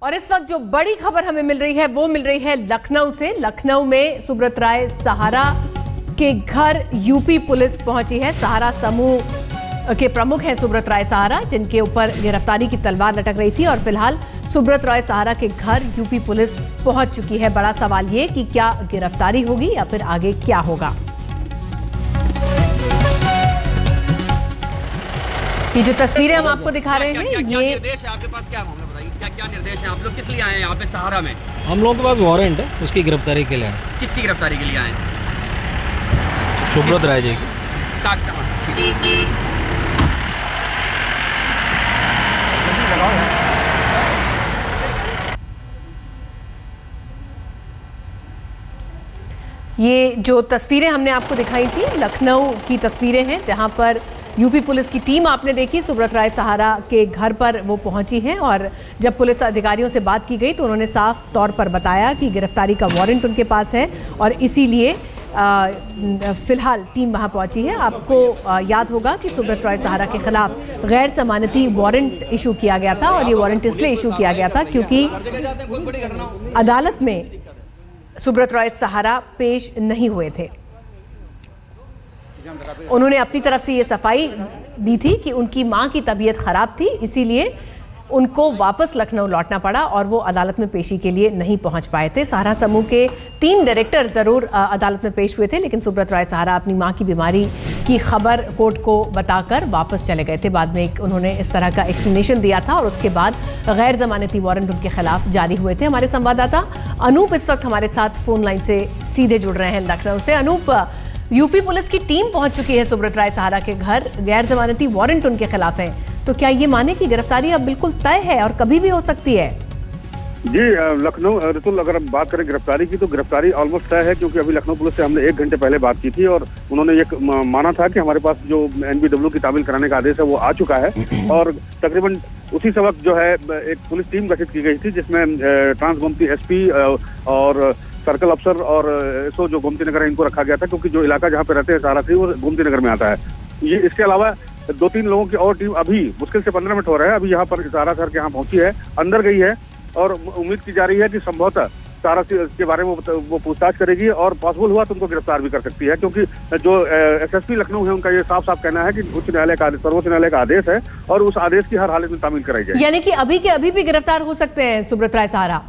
और इस वक्त जो बड़ी खबर हमें मिल रही है वो मिल रही है लखनऊ से। लखनऊ में सुब्रत राय सहारा के घर यूपी पुलिस पहुंची है। सहारा समूह के प्रमुख हैं सुब्रत राय सहारा, जिनके ऊपर गिरफ्तारी की तलवार लटक रही थी और फिलहाल सुब्रत राय सहारा के घर यूपी पुलिस पहुंच चुकी है। बड़ा सवाल ये कि क्या गिरफ्तारी होगी या फिर आगे क्या होगा। ये जो तस्वीरें हम आपको दिखा रहे हैं, ये निर्देश है आपके पास, क्या मामला बताइए, क्या निर्देश है? आप लोग किस लिए आए हैं यहाँ पे सहारा में? हम लोगों के पास वारंट है, उसकी गिरफ्तारी के लिए आए। किसकी गिरफ्तारी के लिए आए? सुब्रत राय जी की। ये जो तस्वीरें हमने आपको दिखाई थी लखनऊ की तस्वीरें हैं, जहां पर यूपी पुलिस की टीम आपने देखी सुब्रत राय सहारा के घर पर वो पहुंची है। और जब पुलिस अधिकारियों से बात की गई तो उन्होंने साफ तौर पर बताया कि गिरफ्तारी का वारंट उनके पास है और इसीलिए फिलहाल टीम वहां पहुंची है। आपको याद होगा कि सुब्रत राय सहारा के खिलाफ गैर जमानती वारंट इशू किया गया था और ये वारंट इसलिए इशू किया गया था क्योंकि अदालत में सुब्रत राय सहारा पेश नहीं हुए थे। उन्होंने अपनी तरफ से ये सफाई दी थी कि उनकी मां की तबीयत खराब थी, इसीलिए उनको वापस लखनऊ लौटना पड़ा और वो अदालत में पेशी के लिए नहीं पहुंच पाए थे। सहारा समूह के 3 डायरेक्टर जरूर अदालत में पेश हुए थे, लेकिन सुब्रत राय सहारा अपनी मां की बीमारी की खबर कोर्ट को बताकर वापस चले गए थे। बाद में उन्होंने इस तरह का एक्सप्लेनेशन दिया था और उसके बाद गैर जमानती वारंट उनके खिलाफ जारी हुए थे। हमारे संवाददाता अनूप इस वक्त हमारे साथ फोन लाइन से सीधे जुड़ रहे हैं लखनऊ से। अनूप, यूपी पुलिस की टीम पहुंच चुकी है सुब्रत राय सहारा के घर, गैर जमानती वारंट उनके खिलाफ है, तो क्या ये माने कि गिरफ्तारी अब बिल्कुल तय है और कभी भी हो सकती है? जी लखनऊ रितुल, अगर हम बात करें गिरफ्तारी की तो गिरफ्तारी ऑलमोस्ट तय है, क्योंकि अभी लखनऊ पुलिस से हमने 1 घंटे पहले बात की थी और उन्होंने ये माना था कि हमारे पास जो NBW की तामील कराने का आदेश है वो आ चुका है। और तकरीबन उसी वक्त जो है एक पुलिस टीम गठित की गई थी, जिसमें ट्रांस गोमती SP और सर्कल अफसर और SO जो गोमती नगर है इनको रखा गया था, क्योंकि जो इलाका जहाँ पे रहते हैं सहारा थी वो गोमती नगर में आता है। ये इसके अलावा 2-3 लोगों की और टीम अभी मुश्किल से 15 मिनट हो रहे हैं, अभी यहाँ पर सहारा सर के यहाँ पहुंची है, अंदर गई है और उम्मीद की जा रही है कि संभवतः सहारा के बारे में वो पूछताछ करेगी और पॉसिबल हुआ तो उनको गिरफ्तार भी कर सकती है, क्योंकि जो SSP लखनऊ है उनका ये साफ साफ कहना है कि उच्च न्यायालय का सर्वोच्च न्यायालय का आदेश है और उस आदेश की हर हालत में तामील कराई जाए। यानी कि अभी के अभी भी गिरफ्तार हो सकते हैं सुब्रत राय सहारा?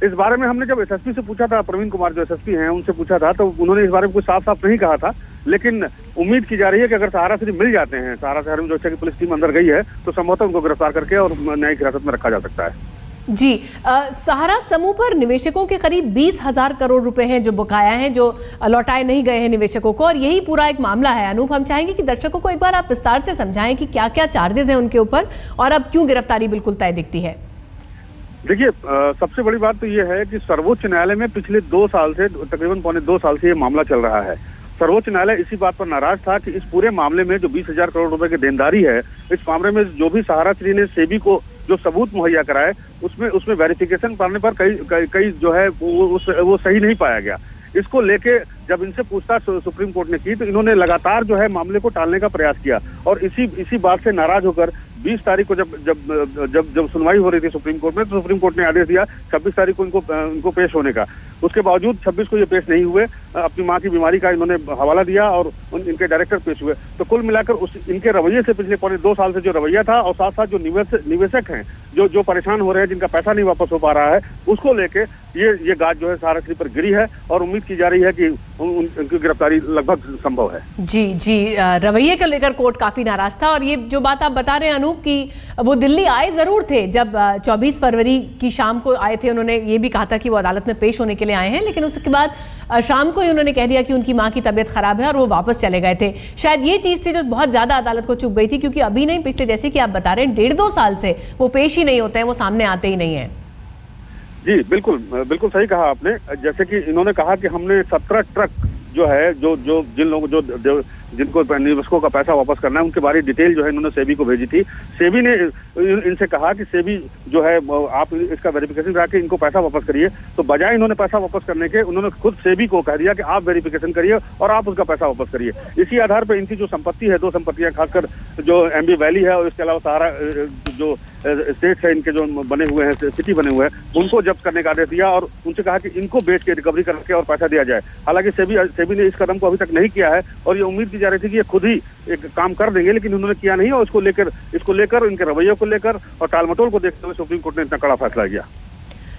इस बारे में हमने जब SSP से पूछा था, प्रवीण कुमार जो SSP हैं उनसे पूछा था, तो उन्होंने इस बारे में कुछ साफ साफ नहीं कहा था, लेकिन उम्मीद की जा रही है कि अगर सहारा से मिल जाते हैं, सहारा शहर में जो की पुलिस टीम अंदर गई है, तो संभवतः उनको गिरफ्तार करके और न्यायिक हिरासत में रखा जा सकता है। जी, सहारा समूह पर निवेशकों के करीब 20,000 करोड़ रुपए हैं जो बकाया हैं, जो लौटाए नहीं गए हैं निवेशकों को, और यही पूरा एक मामला है। अनूप, हम चाहेंगे कि दर्शकों को एक बार आप विस्तार से समझाएं कि क्या क्या चार्जेस हैं उनके ऊपर और अब क्यों गिरफ्तारी बिल्कुल तय दिखती है। देखिए, सबसे बड़ी बात तो ये है कि सर्वोच्च न्यायालय में पिछले 2 साल से, तकरीबन पौने 2 साल से ये मामला चल रहा है। सर्वोच्च न्यायालय इसी बात पर नाराज था कि इस पूरे मामले में जो 20,000 करोड़ रुपए की देनदारी है, इस मामले में जो भी सहारा श्री ने सेबी को जो सबूत मुहैया कराए, उसमें वेरिफिकेशन करने पर कई जो है वो सही नहीं पाया गया। इसको लेके जब इनसे पूछताछ सुप्रीम कोर्ट ने की तो इन्होंने लगातार जो है मामले को टालने का प्रयास किया और इसी बात से नाराज होकर 20 तारीख को जब सुनवाई हो रही थी सुप्रीम कोर्ट में, तो सुप्रीम कोर्ट ने आदेश दिया 26 तारीख को इनको पेश होने का। उसके बावजूद 26 को ये पेश नहीं हुए, अपनी मां की बीमारी का इन्होंने हवाला दिया और इनके डायरेक्टर पेश हुए। तो कुल मिलाकर इनके रवैये से पिछले पौने 2 साल से जो रवैया था और साथ साथ जो निवेशक हैं जो परेशान हो रहे हैं, जिनका पैसा नहीं वापस हो पा रहा है, उसको लेके ये गाज जो है सहारा श्री पर गिरी है और उम्मीद की जा रही है कि उनकी गिरफ्तारी लगभग संभव है। जी, रवैये को लेकर कोर्ट काफी नाराज था और ये जो बात आप बता रहे हैं अनूप कि वो दिल्ली आए जरूर थे, जब 24 फरवरी की शाम को आए थे, उन्होंने ये भी कहा था कि वो अदालत में पेश होने के लिए आए हैं, लेकिन उसके बाद शाम को ही उन्होंने कह दिया कि उनकी मां की तबीयत खराब है और वो वापस चले गए थे। शायद ये चीज थी जो बहुत ज्यादा अदालत को चुभ गई थी, क्योंकि अभी नहीं, पिछले जैसे कि आप बता रहे हैं 1.5-2 साल से वो पेश ही नहीं होते हैं, वो सामने आते ही नहीं है। जी बिल्कुल सही कहा आपने। जैसे कि इन्होंने कहा कि हमने 17 ट्रक जो है जो जिन लोगों जो जिनको निवेशकों का पैसा वापस करना है, उनके बारे में डिटेल जो है इन्होंने सेबी को भेजी थी। सेबी ने इनसे कहा कि सेबी जो है आप इसका वेरिफिकेशन करा के इनको पैसा वापस करिए। तो बजाय इन्होंने पैसा वापस करने के, उन्होंने खुद सेबी को कह दिया कि आप वेरिफिकेशन करिए और आप उसका पैसा वापस करिए। इसी आधार पर इनकी जो संपत्ति है, 2 संपत्तियां, खासकर जो एमबी वैली है और इसके अलावा सहारा जो स्टेट है, इनके जो बने हुए हैं, सिटी बने हुए हैं, उनको जब्त करने का आदेश दिया और उनसे कहा कि इनको बेच के रिकवरी करके और पैसा दिया जाए। हालांकि सेबी ने इस कदम को अभी तक नहीं किया है और ये उम्मीद की जा रही थी कि ये खुद ही एक काम कर देंगे, लेकिन उन्होंने किया नहीं और इसको लेकर इनके रवैये को लेकर और टालमटोल को देखते हुए सुप्रीम कोर्ट ने इतना कड़ा फैसला किया।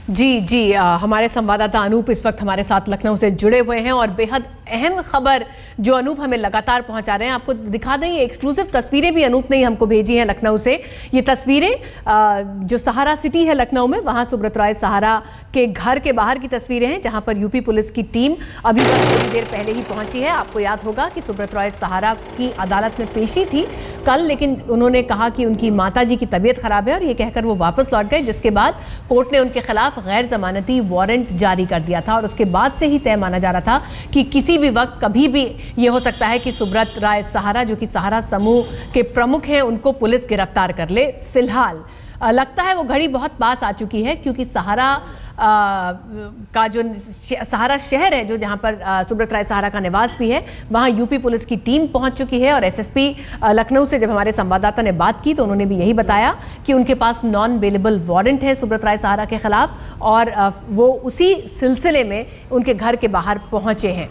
जी, हमारे संवाददाता अनूप इस वक्त हमारे साथ लखनऊ से जुड़े हुए हैं और बेहद अहम खबर जो अनूप हमें लगातार पहुंचा रहे हैं, आपको दिखा दें। ये एक्सक्लूसिव तस्वीरें भी अनूप ने ही हमको भेजी हैं लखनऊ से। ये तस्वीरें जो सहारा सिटी है लखनऊ में, वहां सुब्रत राय सहारा के घर के बाहर की तस्वीरें हैं, जहां पर यूपी पुलिस की टीम अभी बस थोड़ी देर पहले ही पहुंची है। आपको याद होगा कि सुब्रत राय सहारा की अदालत में पेशी थी कल, लेकिन उन्होंने कहा कि उनकी माताजी की तबीयत खराब है और ये कहकर वो वापस लौट गए, जिसके बाद कोर्ट ने उनके खिलाफ गैर जमानती वारंट जारी कर दिया था और उसके बाद से ही तय माना जा रहा था कि किसी भी वक्त कभी भी ये हो सकता है कि सुब्रत राय सहारा, जो कि सहारा समूह के प्रमुख हैं, उनको पुलिस गिरफ्तार कर ले। फिलहाल लगता है वो घड़ी बहुत पास आ चुकी है, क्योंकि सहारा का जो सहारा शहर है, जो जहां पर सुब्रत राय सहारा का निवास भी है, वहां यूपी पुलिस की टीम पहुंच चुकी है। और एसएसपी लखनऊ से जब हमारे संवाददाता ने बात की तो उन्होंने भी यही बताया कि उनके पास नॉन बेलेबल वारंट है सुब्रत राय सहारा के खिलाफ और वो उसी सिलसिले में उनके घर के बाहर पहुंचे हैं।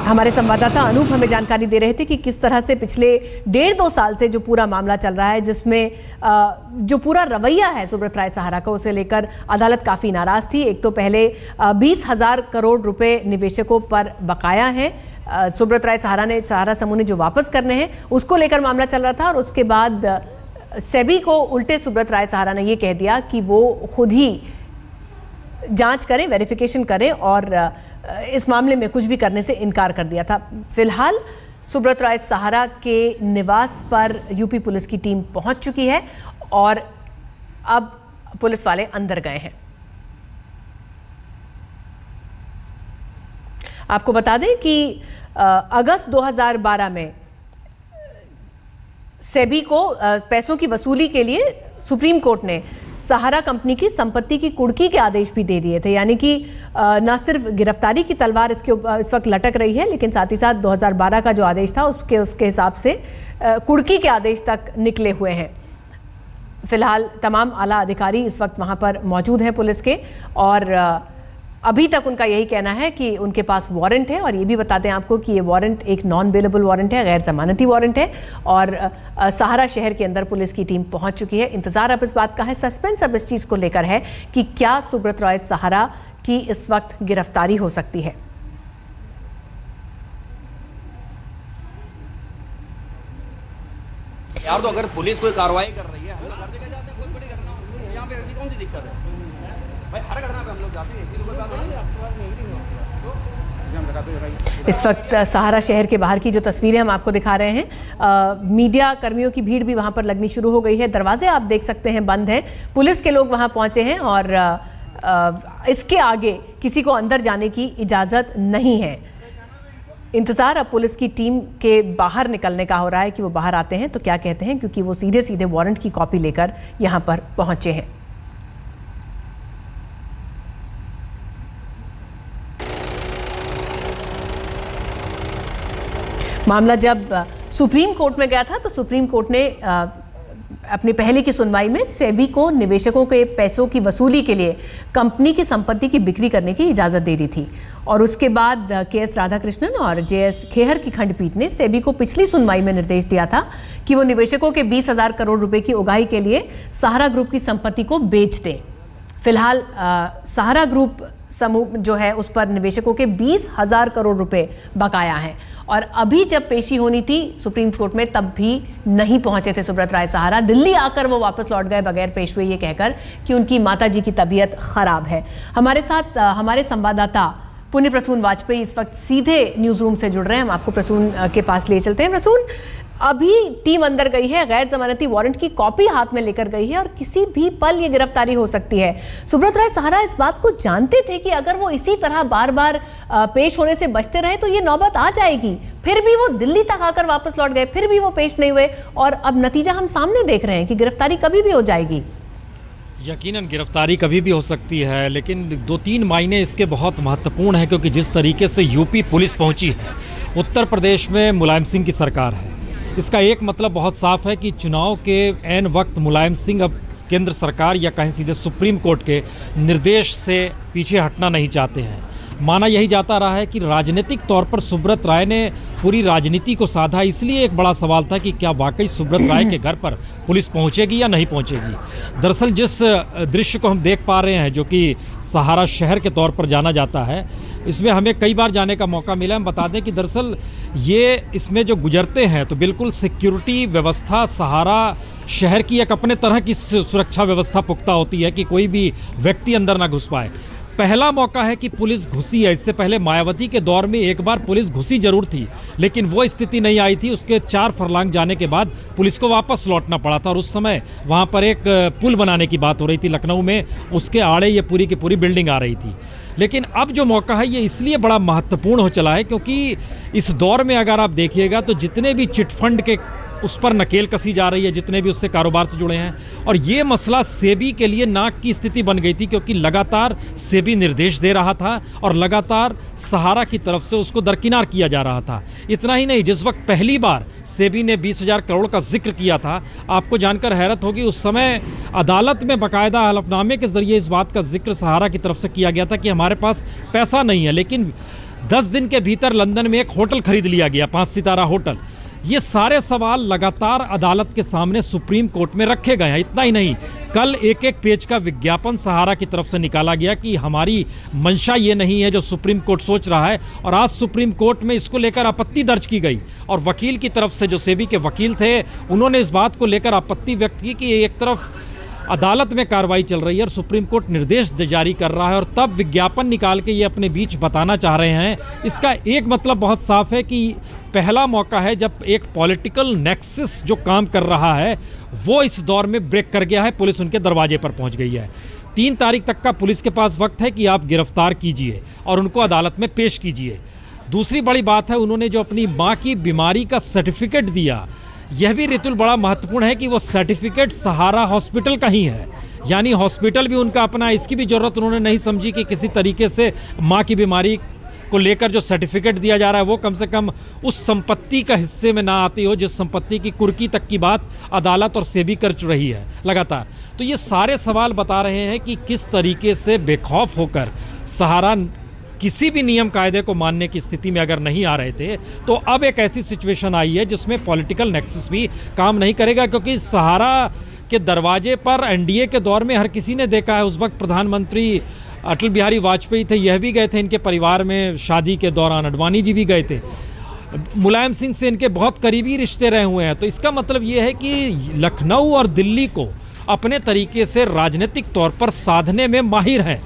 हमारे संवाददाता अनूप हमें जानकारी दे रहे थे कि किस तरह से पिछले 1.5-2 साल से जो पूरा मामला चल रहा है, जिसमें जो पूरा रवैया है सुब्रत राय सहारा का, उसे लेकर अदालत काफ़ी नाराज़ थी। एक तो पहले 20,000 करोड़ रुपए निवेशकों पर बकाया है, सुब्रत राय सहारा समूह ने जो वापस करने हैं उसको लेकर मामला चल रहा था। और उसके बाद सेबी को उल्टे सुब्रत राय सहारा ने ये कह दिया कि वो खुद ही जांच करें, वेरिफिकेशन करें और इस मामले में कुछ भी करने से इनकार कर दिया था। फिलहाल सुब्रत राय सहारा के निवास पर यूपी पुलिस की टीम पहुंच चुकी है और अब पुलिस वाले अंदर गए हैं। आपको बता दें कि अगस्त 2012 में सेबी को पैसों की वसूली के लिए सुप्रीम कोर्ट ने सहारा कंपनी की संपत्ति की कुर्की के आदेश भी दे दिए थे। यानी कि न सिर्फ गिरफ्तारी की तलवार इस वक्त लटक रही है, लेकिन साथ ही साथ 2012 का जो आदेश था उसके हिसाब से कुर्की के आदेश तक निकले हुए हैं। फिलहाल तमाम आला अधिकारी इस वक्त वहां पर मौजूद हैं पुलिस के और अभी तक उनका यही कहना है कि उनके पास वारंट है। और ये भी बता दें आपको कि ये वारंट एक नॉन बेलेबल वारंट है, गैर जमानती वारंट है और सहारा शहर के अंदर पुलिस की टीम पहुंच चुकी है। इंतजार अब इस बात का है, सस्पेंस अब इस चीज़ को लेकर है कि क्या सुब्रत राय सहारा की इस वक्त गिरफ्तारी हो सकती है। यार तो अगर पुलिस कोई कार्रवाई कर रही है, हम लोग हर जगह जाते हैं, कोई बड़ी घटना हो, यहाँ पे ऐसी कौन सी दिक्कत है भाई? हर घटना पे हम लोग जाते हैं, ऐसी कोई बात नहीं। इस वक्त सहारा शहर के बाहर की जो तस्वीरें हम आपको दिखा रहे हैं, मीडिया कर्मियों की भीड़ भी वहां पर लगनी शुरू हो गई है। दरवाजे आप देख सकते हैं बंद हैं, पुलिस के लोग वहां पहुंचे हैं और इसके आगे किसी को अंदर जाने की इजाज़त नहीं है। इंतज़ार अब पुलिस की टीम के बाहर निकलने का हो रहा है कि वो बाहर आते हैं तो क्या कहते हैं, क्योंकि वो सीधे सीधे वारंट की कॉपी लेकर यहाँ पर पहुंचे हैं। मामला जब सुप्रीम कोर्ट में गया था तो सुप्रीम कोर्ट ने अपनी पहले की सुनवाई में सेबी को निवेशकों के पैसों की वसूली के लिए कंपनी की संपत्ति की बिक्री करने की इजाज़त दे दी थी। और उसके बाद के.एस. राधाकृष्णन और जे.एस. खेहर की खंडपीठ ने सेबी को पिछली सुनवाई में निर्देश दिया था कि वो निवेशकों के 20,000 करोड़ रुपए की उगाही के लिए सहारा ग्रुप की संपत्ति को बेच दें। फिलहाल सहारा ग्रुप समूह जो है उस पर निवेशकों के 20,000 करोड़ रुपए बकाया हैं और अभी जब पेशी होनी थी सुप्रीम कोर्ट में तब भी नहीं पहुंचे थे सुब्रत राय सहारा। दिल्ली आकर वो वापस लौट गए बगैर पेश हुए, ये कहकर कि उनकी माताजी की तबीयत खराब है। हमारे साथ हमारे संवाददाता पुण्य प्रसून वाजपेयी इस वक्त सीधे न्यूज़ रूम से जुड़ रहे हैं। हम आपको प्रसून के पास ले चलते हैं। प्रसून, अभी टीम अंदर गई है, गैर जमानती वारंट की कॉपी हाथ में लेकर गई है और किसी भी पल ये गिरफ्तारी हो सकती है। सुब्रत राय सहारा इस बात को जानते थे कि अगर वो इसी तरह बार बार पेश होने से बचते रहे तो ये नौबत आ जाएगी। फिर भी वो दिल्ली तक आकर वापस लौट गए, फिर भी वो पेश नहीं हुए और अब नतीजा हम सामने देख रहे हैं कि गिरफ्तारी कभी भी हो जाएगी। यकीनन गिरफ्तारी कभी भी हो सकती है, लेकिन 2-3 मायने इसके बहुत महत्वपूर्ण हैं, क्योंकि जिस तरीके से यूपी पुलिस पहुंची है, उत्तर प्रदेश में मुलायम सिंह की सरकार है। इसका एक मतलब बहुत साफ है कि चुनाव के ऐन वक्त मुलायम सिंह अब केंद्र सरकार या कहीं सीधे सुप्रीम कोर्ट के निर्देश से पीछे हटना नहीं चाहते हैं। माना यही जाता रहा है कि राजनीतिक तौर पर सुब्रत राय ने पूरी राजनीति को साधा, इसलिए एक बड़ा सवाल था कि क्या वाकई सुब्रत राय के घर पर पुलिस पहुंचेगी या नहीं पहुंचेगी। दरअसल जिस दृश्य को हम देख पा रहे हैं, जो कि सहारा शहर के तौर पर जाना जाता है, इसमें हमें कई बार जाने का मौका मिला। हम बता दें कि दरअसल ये इसमें जो गुजरते हैं तो बिल्कुल सिक्योरिटी व्यवस्था सहारा शहर की एक अपने तरह की सुरक्षा व्यवस्था पुख्ता होती है कि कोई भी व्यक्ति अंदर ना घुस पाए। पहला मौका है कि पुलिस घुसी है। इससे पहले मायावती के दौर में एक बार पुलिस घुसी जरूर थी, लेकिन वो स्थिति नहीं आई थी। उसके 4 फरलांग जाने के बाद पुलिस को वापस लौटना पड़ा था और उस समय वहाँ पर एक पुल बनाने की बात हो रही थी लखनऊ में, उसके आड़े ये पूरी की पूरी बिल्डिंग आ रही थी। लेकिन अब जो मौका है ये इसलिए बड़ा महत्वपूर्ण हो चला है क्योंकि इस दौर में अगर आप देखिएगा तो जितने भी चिटफंड के उस पर नकेल कसी जा रही है, जितने भी उससे कारोबार से जुड़े हैं, और ये मसला सेबी के लिए नाक की स्थिति बन गई थी, क्योंकि लगातार सेबी निर्देश दे रहा था और लगातार सहारा की तरफ से उसको दरकिनार किया जा रहा था। इतना ही नहीं, जिस वक्त पहली बार सेबी ने 20,000 करोड़ का जिक्र किया था, आपको जानकर हैरत होगी, उस समय अदालत में बाकायदा हलफनामे के जरिए इस बात का जिक्र सहारा की तरफ से किया गया था कि हमारे पास पैसा नहीं है, लेकिन 10 दिन के भीतर लंदन में एक होटल खरीद लिया गया, 5 सितारा होटल। ये सारे सवाल लगातार अदालत के सामने सुप्रीम कोर्ट में रखे गए हैं। इतना ही नहीं, कल एक एक पेज का विज्ञापन सहारा की तरफ से निकाला गया कि हमारी मंशा ये नहीं है जो सुप्रीम कोर्ट सोच रहा है, और आज सुप्रीम कोर्ट में इसको लेकर आपत्ति दर्ज की गई और वकील की तरफ से, जो सेबी के वकील थे, उन्होंने इस बात को लेकर आपत्ति व्यक्त की कि एक तरफ अदालत में कार्रवाई चल रही है और सुप्रीम कोर्ट निर्देश जारी कर रहा है, और तब विज्ञापन निकाल के ये अपने बीच बताना चाह रहे हैं। इसका एक मतलब बहुत साफ है कि पहला मौका है जब एक पॉलिटिकल नेक्सस जो काम कर रहा है वो इस दौर में ब्रेक कर गया है, पुलिस उनके दरवाजे पर पहुंच गई है। 3 तारीख तक का पुलिस के पास वक्त है कि आप गिरफ्तार कीजिए और उनको अदालत में पेश कीजिए। दूसरी बड़ी बात है, उन्होंने जो अपनी माँ की बीमारी का सर्टिफिकेट दिया, यह भी रितुल बड़ा महत्वपूर्ण है कि वो सर्टिफिकेट सहारा हॉस्पिटल का ही है, यानी हॉस्पिटल भी उनका अपना है। इसकी भी जरूरत उन्होंने नहीं समझी कि किसी तरीके से माँ की बीमारी को लेकर जो सर्टिफिकेट दिया जा रहा है वो कम से कम उस संपत्ति का हिस्से में ना आती हो जिस संपत्ति की कुर्की तक की बात अदालत और सेबी कर रही है लगातार। तो ये सारे सवाल बता रहे हैं कि किस तरीके से बेखौफ होकर सहारा किसी भी नियम कायदे को मानने की स्थिति में अगर नहीं आ रहे थे, तो अब एक ऐसी सिचुएशन आई है जिसमें पॉलिटिकल नेक्सस भी काम नहीं करेगा, क्योंकि सहारा के दरवाजे पर एनडीए के दौर में हर किसी ने देखा है। उस वक्त प्रधानमंत्री अटल बिहारी वाजपेयी थे, यह भी गए थे इनके परिवार में शादी के दौरान, अडवाणी जी भी गए थे, मुलायम सिंह से इनके बहुत करीबी रिश्ते रहे हुए हैं। तो इसका मतलब ये है कि लखनऊ और दिल्ली को अपने तरीके से राजनीतिक तौर पर साधने में माहिर हैं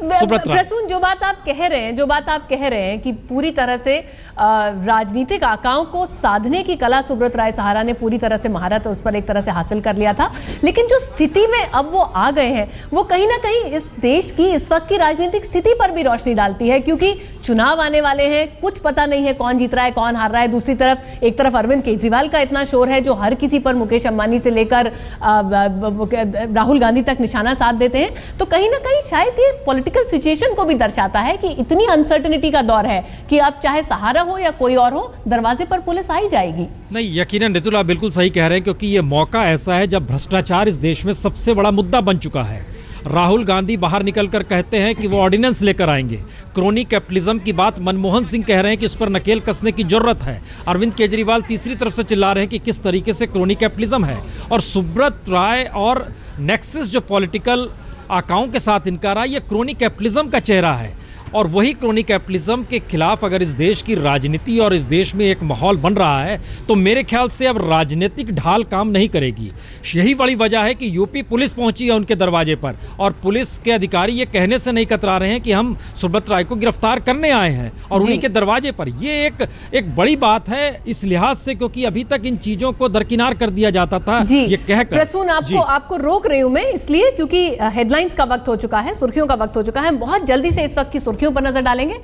प्रसून। जो बात आप कह रहे हैं कि पूरी तरह से राजनीतिक आकाओं को साधने की कला सुब्रत राय सहारा ने पूरी तरह से महारत उस पर एक तरह से हासिल कर लिया था, लेकिन जो स्थिति में अब वो आ गए हैं वो कहीं ना कहीं इस देश की इस वक्त की राजनीतिक स्थिति पर भी रोशनी डालती है, क्योंकि चुनाव आने वाले हैं, कुछ पता नहीं है कौन जीत रहा है कौन हार रहा है। दूसरी तरफ एक तरफ अरविंद केजरीवाल का इतना शोर है जो हर किसी पर, मुकेश अंबानी से लेकर राहुल गांधी तक निशाना साध देते हैं। तो कहीं ना कहीं शायद ये पॉलिटिकल सिचुएशन को भी दर्शाता है कि इतनी अनसर्टेनिटी का दौर है कि अब चाहे सहारा हो या कोई और हो, दरवाजे पर पुलिस आ ही जाएगी। नहीं, यकीनन रितुल आप बिल्कुल सही कह रहे हैं, क्योंकि ये मौका ऐसा है जब भ्रष्टाचार इस देश में सबसे बड़ा मुद्दा बन चुका है। राहुल गांधी बाहर निकलकर कहते हैं कि वो ऑर्डिनेंस लेकर आएंगे। क्रोनी कैपिटलिज्म की बात मनमोहन सिंह कह रहे हैं कि इस पर नकेल कसने की जरूरत है। अरविंद केजरीवाल तीसरी तरफ से चिल्ला रहे हैं कि किस तरीके से क्रोनी कैपिटलिज्म है, और सुब्रत राय और नेक्सस जो पॉलिटिकल आकाओं के साथ इनका रहा, ये क्रोनी कैपिटलिज्म का चेहरा है। और वही क्रोनी कैपिटलिज्म के खिलाफ अगर इस देश की राजनीति और इस देश में एक माहौल बन रहा है तो मेरे ख्याल से अब राजनीतिक ढाल काम नहीं करेगी। यही बड़ी वजह है कि यूपी पुलिस पहुंची है उनके दरवाजे पर और पुलिस के अधिकारी ये कहने से नहीं कतरा रहे हैं कि हम सुब्रत राय को गिरफ्तार करने आए हैं और उन्हीं के दरवाजे पर। ये एक बड़ी बात है इस लिहाज से, क्योंकि अभी तक इन चीजों को दरकिनार कर दिया जाता था ये कहकर। प्रसून, आपको रोक रही हूं मैं इसलिए क्योंकि हेडलाइंस का वक्त हो चुका है, सुर्खियों का वक्त हो चुका है। हम बहुत जल्दी से इस वक्त की सुर्खियों पर नजर डालेंगे।